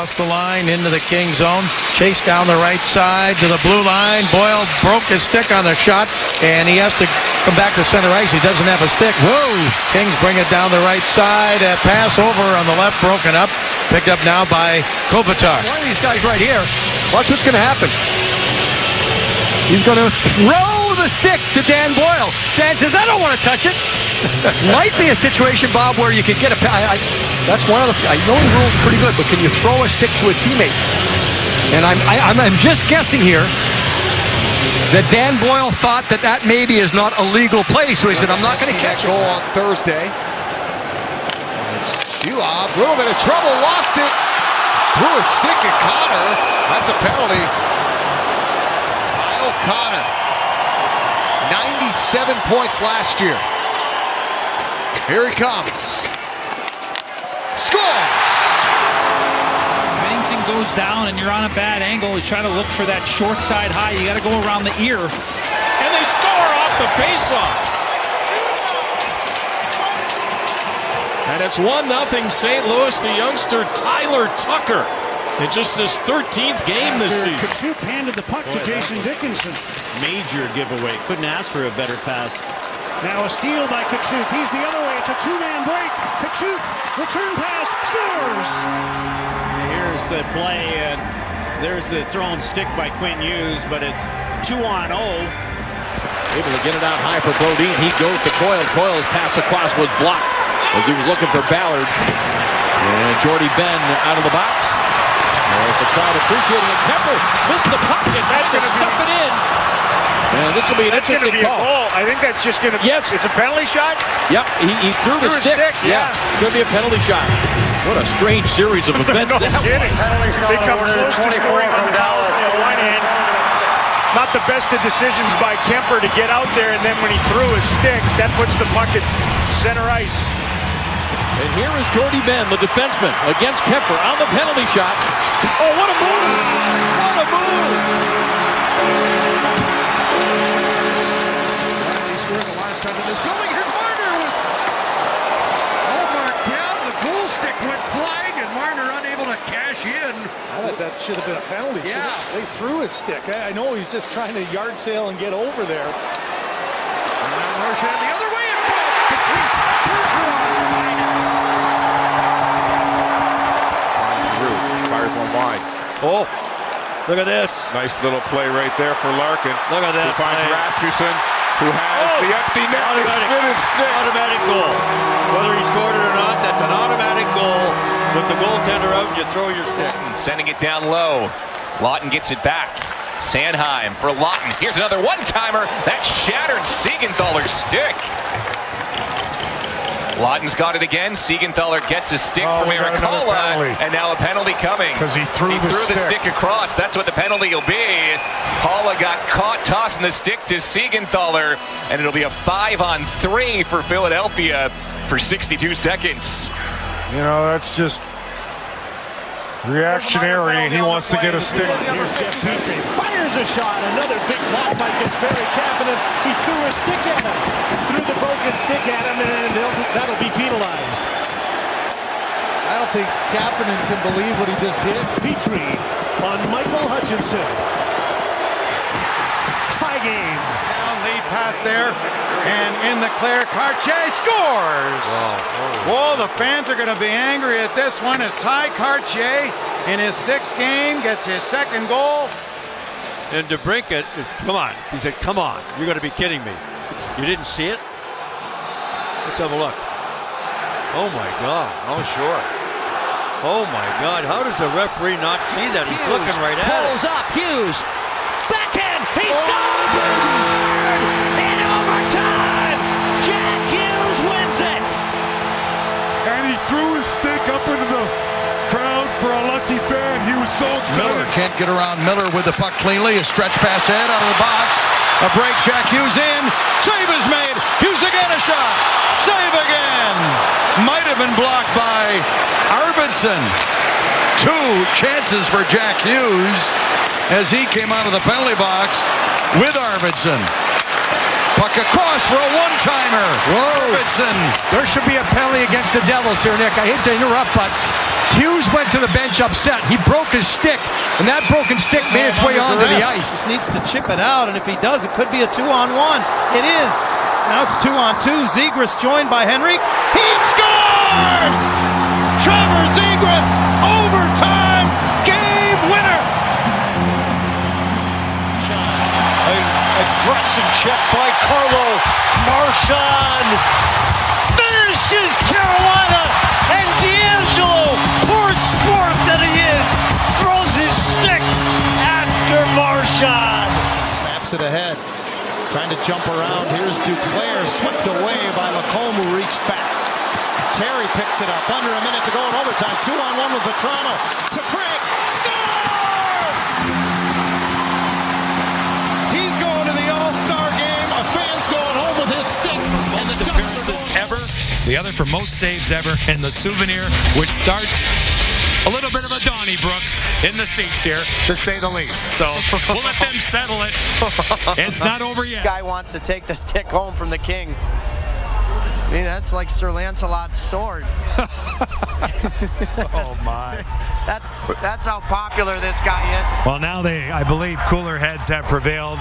across the line into the King zone. Chase down the right side to the blue line. Boyle broke his stick on the shot, and he has to come back to center ice. He doesn't have a stick. Whoa! Kings bring it down the right side. A pass over on the left, broken up. Picked up now by Kopitar. One of these guys right here. Watch what's going to happen. He's going to throw the stick to Dan Boyle. Dan says, I don't want to touch it. Might be a situation, Bob, where you could get a... that's one of the... I know the rules pretty good, but can you throw a stick to a teammate? And I'm just guessing here that Dan Boyle thought that maybe is not a legal play, so he said, I'm not going to catch goal on Thursday. Shulov's a little bit of trouble, lost it. Threw a stick at Connor. That's a penalty. Kyle Connor, 97 points last year. Here he comes. Scores! Bennington goes down and you're on a bad angle. You try to look for that short side high. You got to go around the ear. And they score off the faceoff. And it's 1-0 St. Louis. The youngster Tyler Tucker in just his 13th game this season. Kachuk handed the puck to Jason Dickinson. Major giveaway. Couldn't ask for a better pass. Now a steal by Kachuk. He's the other way. It's a two-man break. Kachuk, return pass, scores! Here's the play, and there's the thrown stick by Quinn Hughes, but it's 2-on-0. Able to get it out high for Bodine. He goes to Coyle. Coyle's pass across was blocked as he was looking for Ballard. And Jordy Ben out of the box. There's the crowd appreciating it. Kemper missed the pocket. That's going to stuff it in. And this will be an interesting call. Goal. I think that's just going to be. Yes. It's a penalty shot? Yep. He threw the stick. Yeah. Could be a penalty shot. What a strange series of events. No kidding. They come close to scoring on the one end. Not the best of decisions by Kemper to get out there, and then when he threw his stick, that puts the puck at center ice. And here is Jordy Ben, the defenseman, against Kemper on the penalty shot. Oh, what a move! What a move! He scored the last time in this building. Here's Marner with marked down. The goal stick went flying, and Marner unable to cash in. I thought that should have been a penalty. Yeah. They threw his stick. I know he's just trying to yard sail and get over there. And Marchand the other way. Fires one wide. Oh, look at this. Nice little play right there for Larkin. Look at that. He finds Rasmussen, who has the empty net. With his stick. Automatic goal. Whether he scored it or not, that's an automatic goal. With the goaltender out, you throw your stick. Sending it down low. Lawton gets it back. Sanheim for Lawton. Here's another one-timer. That shattered Siegenthaler's stick. Lawton's got it again. Siegenthaler gets a stick from Ericola, and now a penalty coming. Because he threw the stick across. That's what the penalty will be. Paula got caught tossing the stick to Siegenthaler, and it'll be a 5-on-3 for Philadelphia for 62 seconds. You know, that's just reactionary. He wants to get a stick. Here's Jeff Petrie. Fires a shot. Another big block by Kasperi Kapanen. He threw a stick at him. Threw the broken stick at him, and that'll be penalized. I don't think Kapanen can believe what he just did. Petrie on Michael Hutchinson. Tie game. Down lead pass there, and in the clear, Cartier scores. Whoa, the fans are going to be angry at this one as Ty Cartier in his 6th game gets his 2nd goal. And DeBrincat, come on. He said, come on. You're going to be kidding me. You didn't see it? Let's have a look. Oh, my God. Oh, sure. Oh, my God. How does the referee not see that? He's looking right at it. Pulls up. Hughes. Backhand. He scored! In overtime! Jack Hughes wins it! And he threw his stick up into the crowd for a lucky fan. He was so excited. Miller can't get around Miller with the puck cleanly. A stretch pass ahead out of the box. A break, Jack Hughes in. Save is made. Hughes again, a shot. Save again. Might have been blocked by Arvidsson. 2 chances for Jack Hughes as he came out of the penalty box with Arvidsson. Puck across for a one-timer. Arvidsson. There should be a penalty against the Devils here, Nick. I hate to interrupt, but Hughes went to the bench upset. He broke his stick, and that broken stick made its way onto the ice. Needs to chip it out, and if he does, it could be a 2-on-1. It is. Now it's 2-on-2. Zegras joined by Henrique. He scores! Trevor Zegras, overtime game winner. Aggressive check by Carlo Marchand. Finishes Carolina, and D'Angelo, poor sport that he is, throws his stick after Marchand. Snaps it ahead. Trying to jump around. Here's Duclair, swept away by Lacombe, who reached back. Terry picks it up. Under a minute to go in overtime. 2-on-1 with Vetrano. To Craig. Score! He's going to the All-Star game. A fan's going home with his stick. And the appearances ever. The other for most saves ever. And the souvenir, which starts a little bit of a Donnybrook in the seats here, to say the least. So we'll let them settle it. It's not over yet. Guy wants to take the stick home from the king. I mean, that's like Sir Lancelot's sword. Oh my. That's how popular this guy is. Well, now I believe cooler heads have prevailed,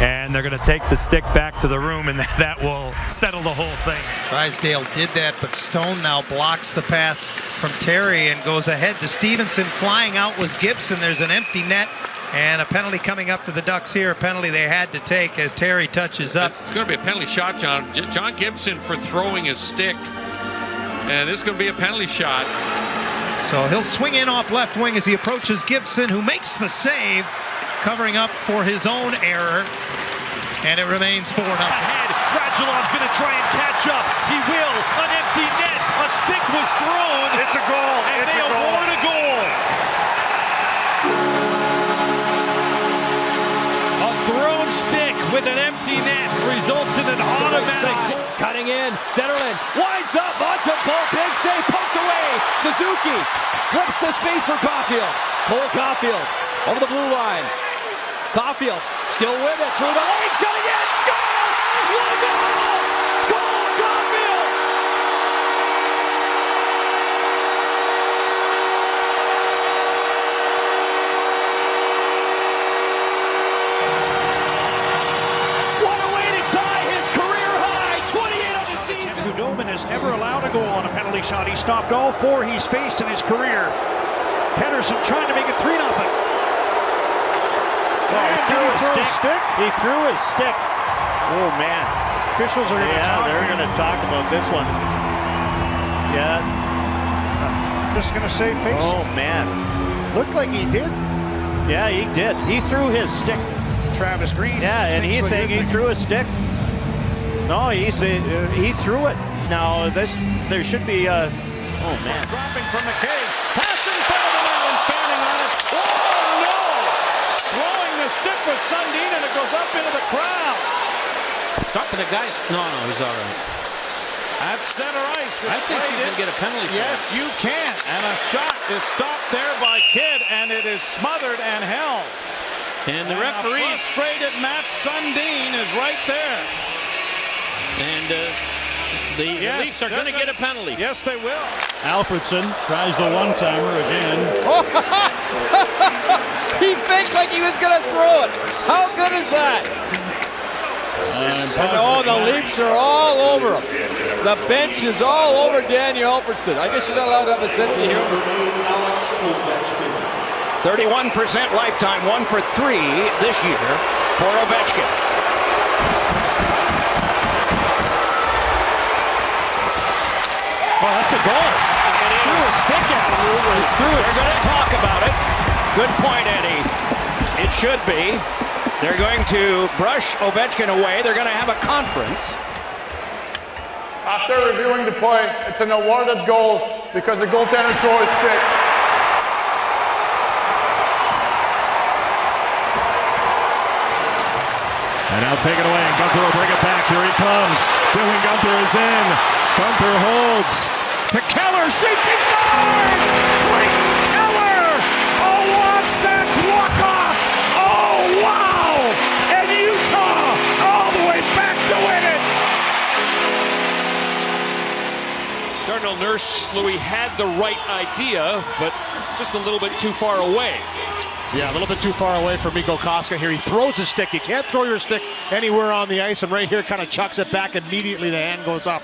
and they're going to take the stick back to the room, and that will settle the whole thing. Drysdale did that, but Stone now blocks the pass from Terry and goes ahead to Stevenson. Flying out was Gibson. There's an empty net. And a penalty coming up to the Ducks here, a penalty they had to take as Terry touches up. It's going to be a penalty shot, John. John Gibson for throwing his stick. And this is going to be a penalty shot. So he'll swing in off left wing as he approaches Gibson, who makes the save, covering up for his own error. And it remains 4-0. Ahead, Radulov's going to try and catch up. He will. An empty net. A stick was thrown. It's a goal. And It's they award a goal. A thrown stick with an empty net results in an automatic goal. Cutting in, Zetterlund winds up onto Paul, big save, poked away. Suzuki flips to space for Caulfield. Cole Caulfield over the blue line. Caulfield still with it through the legs, cutting in, score! What a goal! Cole Caulfield! What a way to tie his career high, 28 on the season. Hudobin has never allowed a goal on a penalty shot. He stopped all 4 he's faced in his career. Pedersen trying to make it 3-0. He threw his stick. Oh, man. Officials are they're going to talk about this one. Yeah. Just going to say face. Oh, man. Looked like he did. Yeah, he did. He threw his stick. Travis Green. Yeah, and he's saying he threw his stick. No, he threw it. Now, there should be a... Oh, man. Dropping from McKay. Pass in front of the net and fanning on it. Oh, no! Throwing the stick with Sundin, and it goes up into the crowd. Stopping the guys. No, he's all right. At center ice. I think you can get a penalty. Yes, you can. And a shot is stopped there by Kidd, and it is smothered and held. And the referee... A frustrated Matt Sundin is right there. And the Leafs are going to get a penalty. Yes, they will. Alfredson tries the one-timer again. He faked like he was going to throw it. How good is that? The Leafs are all over him. The bench is all over Daniel Alfredson. I guess you're not allowed to have a sense of humor. 31% lifetime, 1 for 3 this year for Ovechkin. Oh, that's a goal. It threw is. a stick at him. They're going to talk about it. Good point, Eddie. It should be. They're going to brush Ovechkin away. They're going to have a conference. After reviewing the play, it's an awarded goal because the goaltender threw his stick. And now take it away, and Gunther will bring it back. Here he comes. Dylan Gunther is in. Gunther holds. To Keller, shoots, he scores! Clayton Keller! A Wasatch walk-off! Oh, wow! And Utah all the way back to win it! Starting to Kyle Nurse, Louis, had the right idea, but just a little bit too far away. Yeah, a little bit too far away for Mikko Koska here. He throws his stick. You can't throw your stick anywhere on the ice, and right here kind of chucks it back. Immediately the hand goes up.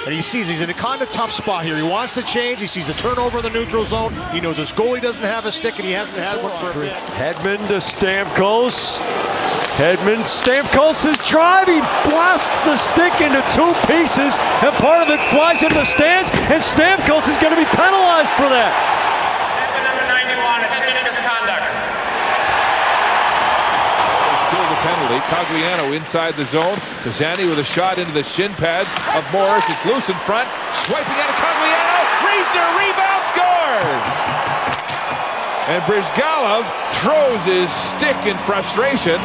And he sees he's in a kind of tough spot here. He wants to change. He sees a turnover in the neutral zone. He knows his goalie doesn't have a stick, and he hasn't had one for a bit. Hedman to Stamkos. Hedman, Stamkos is driving, blasts the stick into two pieces, and part of it flies into the stands, and Stamkos is going to be penalized for that. Number 91, 10-minute misconduct. The penalty. Cogliano inside the zone. Pisani with a shot into the shin pads of Morris. It's loose in front. Swiping out of Cogliano. Reisner rebound, scores! And Brizgalov throws his stick in frustration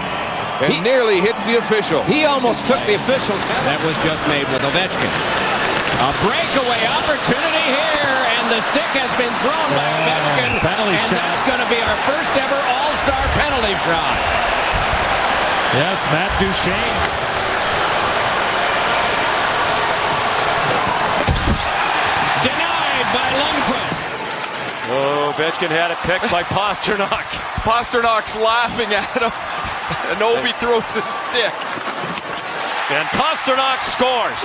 and nearly hits the official. He almost took the official's head. That was just made with Ovechkin. A breakaway opportunity here, and the stick has been thrown by Ovechkin. Penalty and shot. that's going to be our first ever All-Star penalty shot. Yes, Matt Duchene. Denied by Lundqvist. Oh, Ovechkin had it picked by Pasternak. Pasternak's laughing at him, and Ovi throws his stick. And Pasternak scores.